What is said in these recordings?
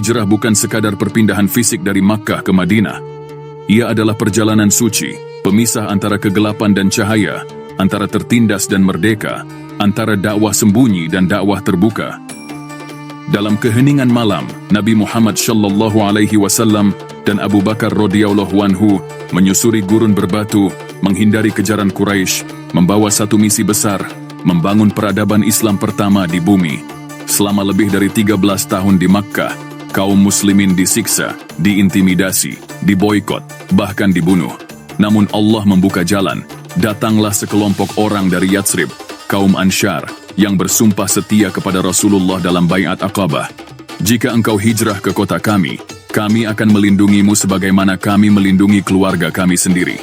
Hijrah bukan sekadar perpindahan fisik dari Makkah ke Madinah. Ia adalah perjalanan suci, pemisah antara kegelapan dan cahaya, antara tertindas dan merdeka, antara dakwah sembunyi dan dakwah terbuka. Dalam keheningan malam, Nabi Muhammad SAW dan Abu Bakar radhiyallahu anhu menyusuri gurun berbatu, menghindari kejaran Quraisy, membawa satu misi besar, membangun peradaban Islam pertama di bumi. Selama lebih dari 13 tahun di Makkah, kaum muslimin disiksa, diintimidasi, diboikot, bahkan dibunuh. Namun Allah membuka jalan. Datanglah sekelompok orang dari Yatsrib, kaum Ansyar, yang bersumpah setia kepada Rasulullah dalam Baiat Aqabah. Jika engkau hijrah ke kota kami akan melindungimu sebagaimana kami melindungi keluarga kami sendiri.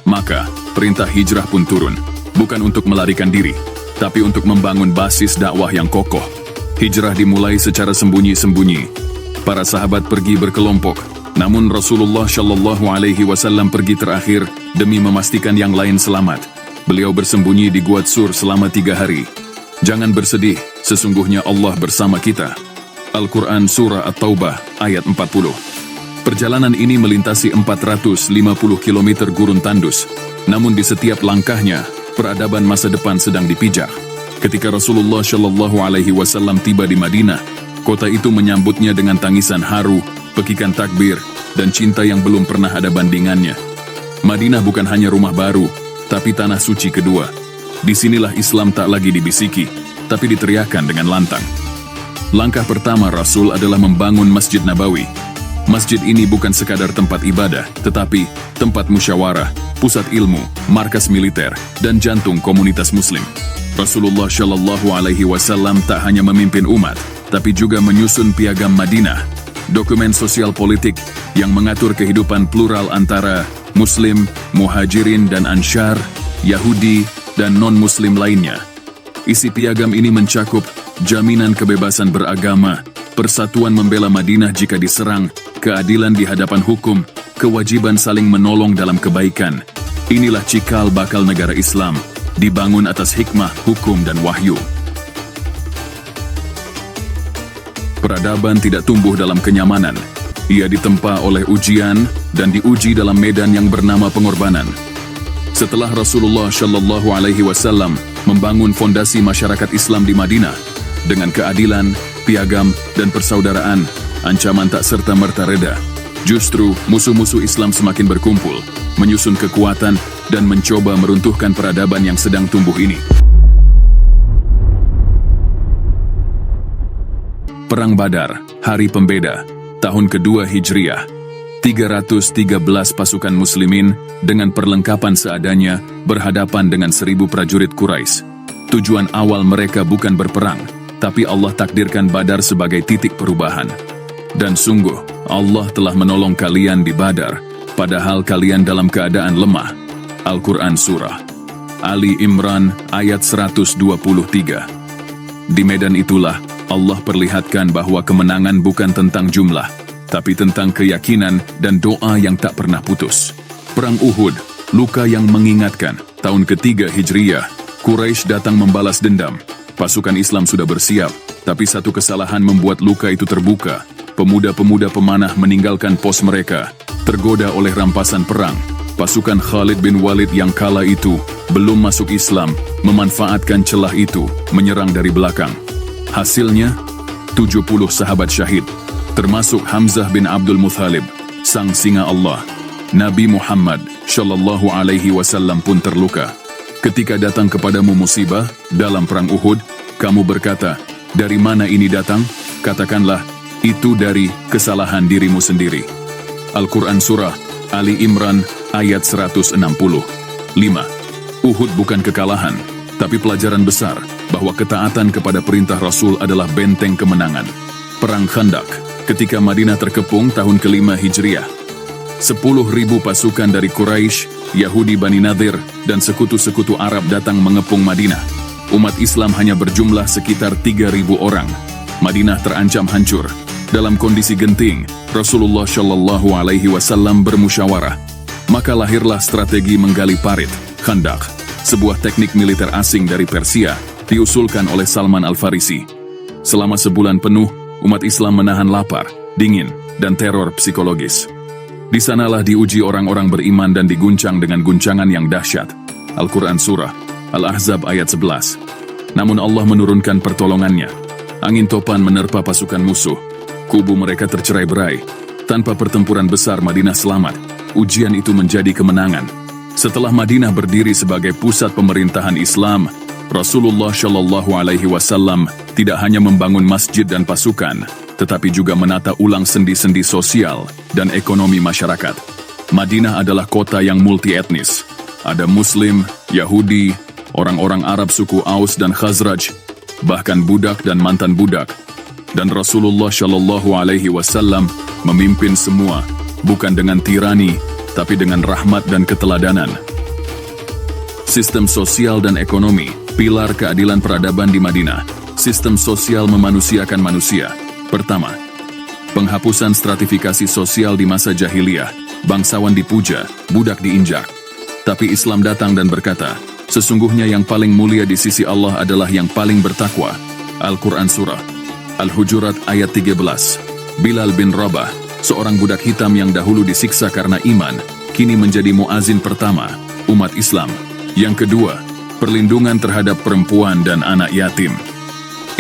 Maka, perintah hijrah pun turun, bukan untuk melarikan diri, tapi untuk membangun basis dakwah yang kokoh. Hijrah dimulai secara sembunyi-sembunyi. Para sahabat pergi berkelompok, namun Rasulullah SAW pergi terakhir demi memastikan yang lain selamat. Beliau bersembunyi di Gua Tsur selama 3 hari. Jangan bersedih, sesungguhnya Allah bersama kita. Al-Quran Surah At-Taubah ayat 40. Perjalanan ini melintasi 450 km gurun tandus, namun di setiap langkahnya, peradaban masa depan sedang dipijak. Ketika Rasulullah SAW tiba di Madinah, kota itu menyambutnya dengan tangisan haru, pekikan takbir, dan cinta yang belum pernah ada bandingannya. Madinah bukan hanya rumah baru, tapi tanah suci kedua. Disinilah Islam tak lagi dibisiki, tapi diteriakan dengan lantang. Langkah pertama Rasul adalah membangun Masjid Nabawi. Masjid ini bukan sekadar tempat ibadah, tetapi tempat musyawarah, pusat ilmu, markas militer, dan jantung komunitas muslim. Rasulullah SAW tak hanya memimpin umat, tapi juga menyusun Piagam Madinah, dokumen sosial politik yang mengatur kehidupan plural antara Muslim, Muhajirin dan Ansyar, Yahudi, dan non-Muslim lainnya. Isi piagam ini mencakup jaminan kebebasan beragama, persatuan membela Madinah jika diserang, keadilan di hadapan hukum, kewajiban saling menolong dalam kebaikan. Inilah cikal bakal negara Islam, dibangun atas hikmah, hukum, dan wahyu. Peradaban tidak tumbuh dalam kenyamanan. Ia ditempa oleh ujian dan diuji dalam medan yang bernama pengorbanan. Setelah Rasulullah SAW membangun fondasi masyarakat Islam di Madinah dengan keadilan, piagam, dan persaudaraan, ancaman tak serta-merta reda. Justru musuh-musuh Islam semakin berkumpul, menyusun kekuatan dan mencoba meruntuhkan peradaban yang sedang tumbuh ini. Perang Badar, hari pembeda, tahun kedua Hijriah. 313 pasukan muslimin dengan perlengkapan seadanya berhadapan dengan 1000 prajurit Quraisy. Tujuan awal mereka bukan berperang, tapi Allah takdirkan Badar sebagai titik perubahan. Dan sungguh, Allah telah menolong kalian di Badar, padahal kalian dalam keadaan lemah. Al-Quran Surah Ali Imran ayat 123. Di medan itulah, Allah perlihatkan bahwa kemenangan bukan tentang jumlah, tapi tentang keyakinan dan doa yang tak pernah putus. Perang Uhud, luka yang mengingatkan, tahun ketiga Hijriyah, Quraisy datang membalas dendam. Pasukan Islam sudah bersiap, tapi satu kesalahan membuat luka itu terbuka. Pemuda-pemuda pemanah meninggalkan pos mereka, tergoda oleh rampasan perang. Pasukan Khalid bin Walid yang kala itu belum masuk Islam, memanfaatkan celah itu, menyerang dari belakang. Hasilnya, 70 sahabat syahid, termasuk Hamzah bin Abdul Muthalib, sang singa Allah. Nabi Muhammad SAW pun terluka. Ketika datang kepadamu musibah dalam perang Uhud, kamu berkata, dari mana ini datang? Katakanlah, itu dari kesalahan dirimu sendiri. Al-Quran Surah Ali Imran ayat 165. Uhud bukan kekalahan, tapi pelajaran besar bahwa ketaatan kepada perintah Rasul adalah benteng kemenangan. Perang Khandak, ketika Madinah terkepung tahun kelima Hijriah. 10.000 pasukan dari Quraisy, Yahudi Bani Nadir, dan sekutu-sekutu Arab datang mengepung Madinah. Umat Islam hanya berjumlah sekitar 3.000 orang. Madinah terancam hancur. Dalam kondisi genting, Rasulullah SAW bermusyawarah. Maka lahirlah strategi menggali parit, Khandak, sebuah teknik militer asing dari Persia, diusulkan oleh Salman Al-Farisi. Selama sebulan penuh, umat Islam menahan lapar, dingin, dan teror psikologis. Di sanalah diuji orang-orang beriman dan diguncang dengan guncangan yang dahsyat. Al-Quran Surah Al-Ahzab ayat 11. Namun Allah menurunkan pertolongannya. Angin topan menerpa pasukan musuh. Kubu mereka tercerai-berai. Tanpa pertempuran besar Madinah selamat. Ujian itu menjadi kemenangan. Setelah Madinah berdiri sebagai pusat pemerintahan Islam, Rasulullah Shallallahu Alaihi Wasallam tidak hanya membangun masjid dan pasukan, tetapi juga menata ulang sendi-sendi sosial dan ekonomi masyarakat. Madinah adalah kota yang multi-etnis. Ada Muslim, Yahudi, orang-orang Arab suku Aus dan Khazraj, bahkan budak dan mantan budak. Dan Rasulullah Shallallahu Alaihi Wasallam memimpin semua, bukan dengan tirani, tapi dengan rahmat dan keteladanan. Sistem sosial dan ekonomi, pilar keadilan peradaban di Madinah. Sistem sosial memanusiakan manusia. Pertama, penghapusan stratifikasi sosial di masa jahiliyah. Bangsawan dipuja, budak diinjak. Tapi Islam datang dan berkata, sesungguhnya yang paling mulia di sisi Allah adalah yang paling bertakwa. Al-Quran Surah Al-Hujurat ayat 13. Bilal bin Rabah, seorang budak hitam yang dahulu disiksa karena iman, kini menjadi muazin pertama umat Islam. Yang kedua, perlindungan terhadap perempuan dan anak yatim.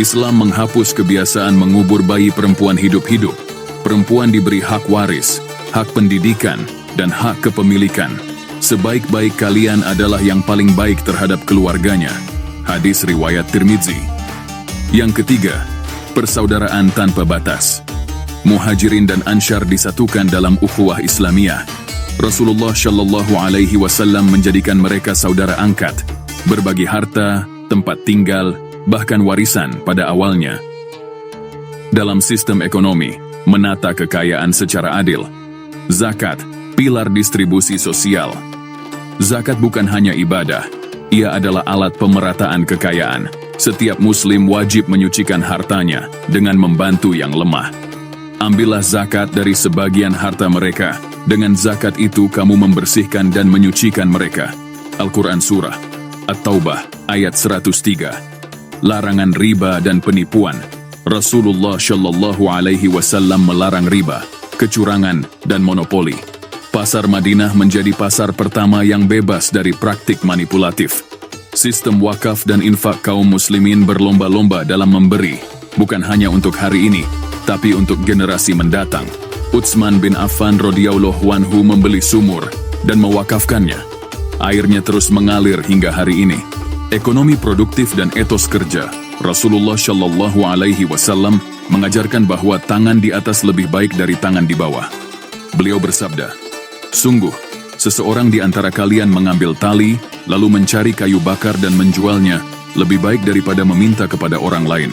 Islam menghapus kebiasaan mengubur bayi perempuan hidup-hidup. Perempuan diberi hak waris, hak pendidikan, dan hak kepemilikan. Sebaik-baik kalian adalah yang paling baik terhadap keluarganya. Hadis riwayat Tirmidzi. Yang ketiga, persaudaraan tanpa batas. Muhajirin dan Ansyar disatukan dalam ukhuwah Islamiyah. Rasulullah Shallallahu Alaihi Wasallam menjadikan mereka saudara angkat, berbagi harta, tempat tinggal, bahkan warisan pada awalnya. Dalam sistem ekonomi, menata kekayaan secara adil. Zakat, pilar distribusi sosial. Zakat bukan hanya ibadah, ia adalah alat pemerataan kekayaan. Setiap muslim wajib menyucikan hartanya dengan membantu yang lemah. Ambillah zakat dari sebagian harta mereka. Dengan zakat itu kamu membersihkan dan menyucikan mereka. Al-Quran Surah At-Taubah ayat 103. Larangan riba dan penipuan. Rasulullah Shallallahu Alaihi Wasallam melarang riba, kecurangan, dan monopoli. Pasar Madinah menjadi pasar pertama yang bebas dari praktik manipulatif. Sistem wakaf dan infak kaum muslimin berlomba-lomba dalam memberi, bukan hanya untuk hari ini, tapi untuk generasi mendatang. Utsman bin Affan radhiyallahu anhu membeli sumur dan mewakafkannya. Airnya terus mengalir hingga hari ini. Ekonomi produktif dan etos kerja. Rasulullah Shallallahu Alaihi Wasallam mengajarkan bahwa tangan di atas lebih baik dari tangan di bawah. Beliau bersabda, sungguh, seseorang di antara kalian mengambil tali, lalu mencari kayu bakar dan menjualnya, lebih baik daripada meminta kepada orang lain.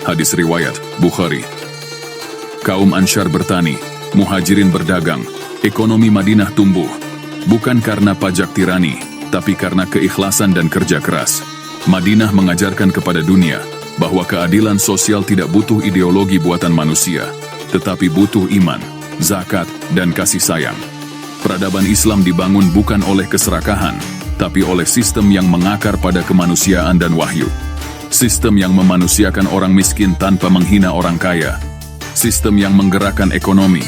Hadis riwayat Bukhari. Kaum Ansyar bertani, Muhajirin berdagang, ekonomi Madinah tumbuh. Bukan karena pajak tirani, tapi karena keikhlasan dan kerja keras. Madinah mengajarkan kepada dunia bahwa keadilan sosial tidak butuh ideologi buatan manusia, tetapi butuh iman, zakat, dan kasih sayang. Peradaban Islam dibangun bukan oleh keserakahan, tapi oleh sistem yang mengakar pada kemanusiaan dan wahyu. Sistem yang memanusiakan orang miskin tanpa menghina orang kaya. Sistem yang menggerakkan ekonomi,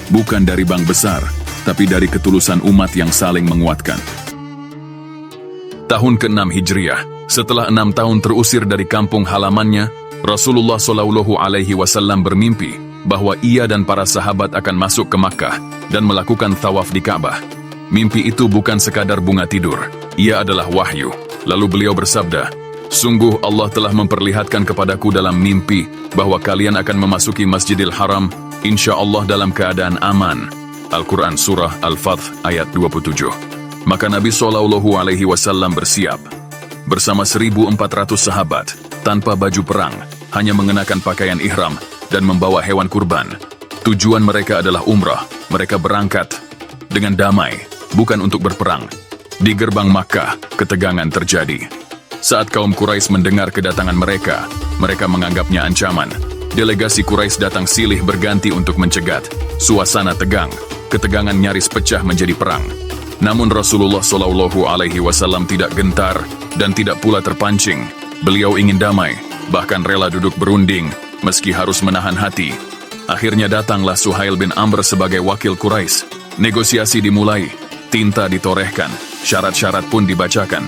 bukan dari bank besar, tapi dari ketulusan umat yang saling menguatkan. Tahun ke-6 Hijriah, setelah 6 tahun terusir dari kampung halamannya, Rasulullah Shallallahu Alaihi Wasallam bermimpi bahwa ia dan para sahabat akan masuk ke Makkah dan melakukan tawaf di Ka'bah. Mimpi itu bukan sekadar bunga tidur, ia adalah wahyu. Lalu beliau bersabda, sungguh Allah telah memperlihatkan kepadaku dalam mimpi bahwa kalian akan memasuki Masjidil Haram, insya Allah dalam keadaan aman. Al-Quran Surah Al-Fath ayat 27. Maka Nabi Shallallahu Alaihi Wasallam bersiap bersama 1.400 sahabat tanpa baju perang, hanya mengenakan pakaian ihram dan membawa hewan kurban. Tujuan mereka adalah umrah. Mereka berangkat dengan damai, bukan untuk berperang. Di gerbang Makkah, ketegangan terjadi. Saat kaum Quraisy mendengar kedatangan mereka, mereka menganggapnya ancaman. Delegasi Quraisy datang silih berganti untuk mencegat. Suasana tegang, ketegangan nyaris pecah menjadi perang. Namun Rasulullah Shallallahu Alaihi Wasallam tidak gentar dan tidak pula terpancing. Beliau ingin damai, bahkan rela duduk berunding meski harus menahan hati. Akhirnya datanglah Suhail bin Amr sebagai wakil Quraisy. Negosiasi dimulai, tinta ditorehkan, syarat-syarat pun dibacakan.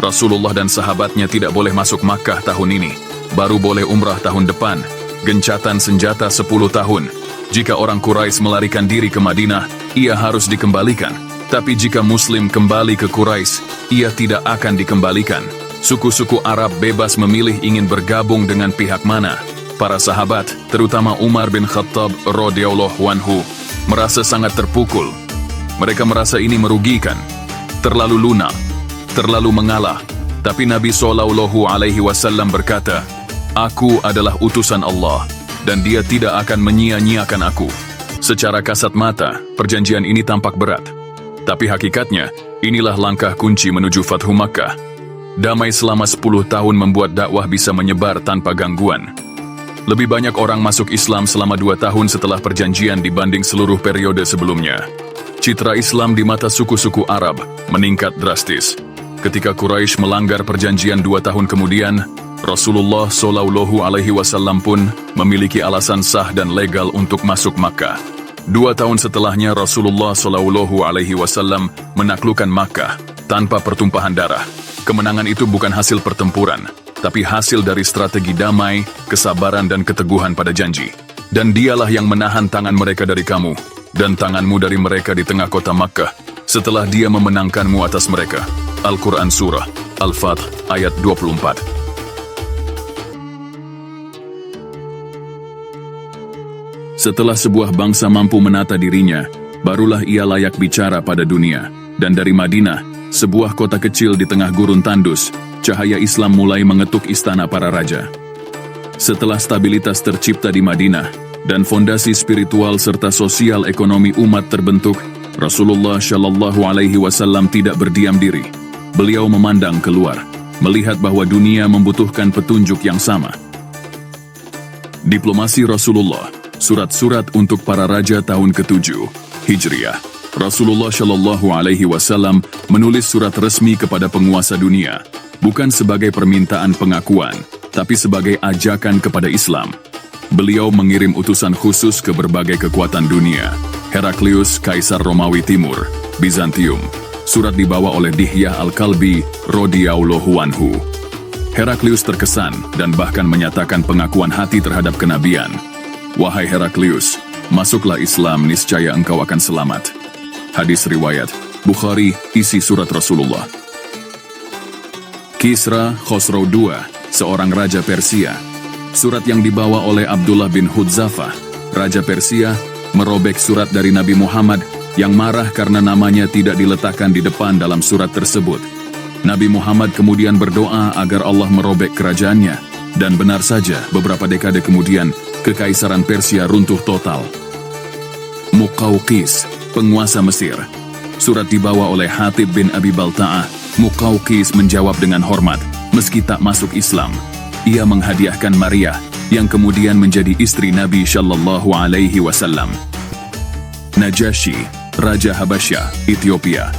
Rasulullah dan sahabatnya tidak boleh masuk Makkah tahun ini, baru boleh umrah tahun depan. Gencatan senjata 10 tahun. Jika orang Quraisy melarikan diri ke Madinah, ia harus dikembalikan. Tapi jika Muslim kembali ke Quraisy, ia tidak akan dikembalikan. Suku-suku Arab bebas memilih ingin bergabung dengan pihak mana. Para sahabat, terutama Umar bin Khattab radhiyallahu anhu, merasa sangat terpukul. Mereka merasa ini merugikan, terlalu lunak, terlalu mengalah. Tapi Nabi SAW berkata, "Aku adalah utusan Allah, dan dia tidak akan menyia-nyiakan aku." Secara kasat mata, perjanjian ini tampak berat. Tapi hakikatnya, inilah langkah kunci menuju Fathu Makkah. Damai selama 10 tahun membuat dakwah bisa menyebar tanpa gangguan. Lebih banyak orang masuk Islam selama 2 tahun setelah perjanjian dibanding seluruh periode sebelumnya. Citra Islam di mata suku-suku Arab meningkat drastis. Ketika Quraisy melanggar perjanjian 2 tahun kemudian, Rasulullah SAW pun memiliki alasan sah dan legal untuk masuk Makkah. 2 tahun setelahnya Rasulullah SAW menaklukkan Makkah tanpa pertumpahan darah. Kemenangan itu bukan hasil pertempuran, tapi hasil dari strategi damai, kesabaran dan keteguhan pada janji. Dan dialah yang menahan tangan mereka dari kamu, dan tanganmu dari mereka di tengah kota Makkah, setelah dia memenangkanmu atas mereka. Al-Quran Surah Al-Fath ayat 24. Setelah sebuah bangsa mampu menata dirinya, barulah ia layak bicara pada dunia. Dan dari Madinah, sebuah kota kecil di tengah gurun tandus, cahaya Islam mulai mengetuk istana para raja. Setelah stabilitas tercipta di Madinah, dan fondasi spiritual serta sosial ekonomi umat terbentuk, Rasulullah SAW tidak berdiam diri. Beliau memandang keluar, melihat bahwa dunia membutuhkan petunjuk yang sama. Diplomasi Rasulullah, surat-surat untuk para raja tahun ke-7 Hijriah. Rasulullah SAW menulis surat resmi kepada penguasa dunia, bukan sebagai permintaan pengakuan, tapi sebagai ajakan kepada Islam. Beliau mengirim utusan khusus ke berbagai kekuatan dunia. Heraklius, Kaisar Romawi Timur, Bizantium. Surat dibawa oleh Dihyah Al-Kalbi radhiyallahu anhu. Heraklius terkesan dan bahkan menyatakan pengakuan hati terhadap kenabian. "Wahai Heraklius, masuklah Islam, niscaya engkau akan selamat." Hadis riwayat Bukhari, isi surat Rasulullah. Kisra Khosrow II, seorang raja Persia. Surat yang dibawa oleh Abdullah bin Hudzafah, raja Persia, merobek surat dari Nabi Muhammad yang marah karena namanya tidak diletakkan di depan dalam surat tersebut. Nabi Muhammad kemudian berdoa agar Allah merobek kerajaannya, dan benar saja beberapa dekade kemudian, Kekaisaran Persia runtuh total. Muqawqis, penguasa Mesir. Surat dibawa oleh Hatib bin Abi Balta'ah. Muqawqis menjawab dengan hormat, meski tak masuk Islam. Ia menghadiahkan Maria, yang kemudian menjadi istri Nabi SAW. Najasyi, Raja Habasyah, Ethiopia.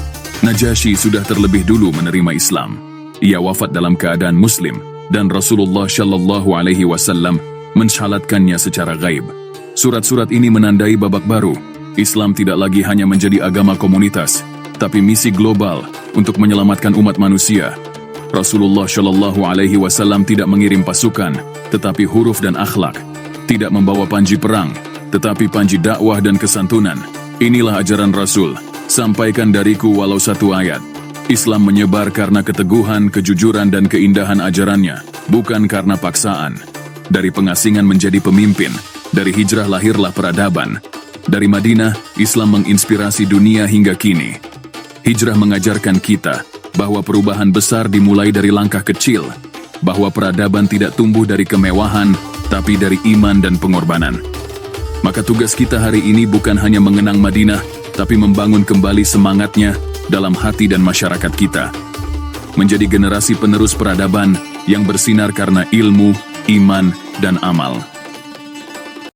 Najasyi sudah terlebih dulu menerima Islam. Ia wafat dalam keadaan Muslim, dan Rasulullah SAW mensyalatkannya secara gaib. Surat-surat ini menandai babak baru. Islam tidak lagi hanya menjadi agama komunitas, tapi misi global untuk menyelamatkan umat manusia. Rasulullah SAW tidak mengirim pasukan, tetapi huruf dan akhlak. Tidak membawa panji perang, tetapi panji dakwah dan kesantunan. Inilah ajaran Rasul, sampaikan dariku walau satu ayat. Islam menyebar karena keteguhan, kejujuran dan keindahan ajarannya, bukan karena paksaan. Dari pengasingan menjadi pemimpin, dari hijrah lahirlah peradaban. Dari Madinah, Islam menginspirasi dunia hingga kini. Hijrah mengajarkan kita bahwa perubahan besar dimulai dari langkah kecil, bahwa peradaban tidak tumbuh dari kemewahan, tapi dari iman dan pengorbanan. Maka tugas kita hari ini bukan hanya mengenang Madinah, tapi membangun kembali semangatnya dalam hati dan masyarakat kita. Menjadi generasi penerus peradaban yang bersinar karena ilmu, iman, dan amal.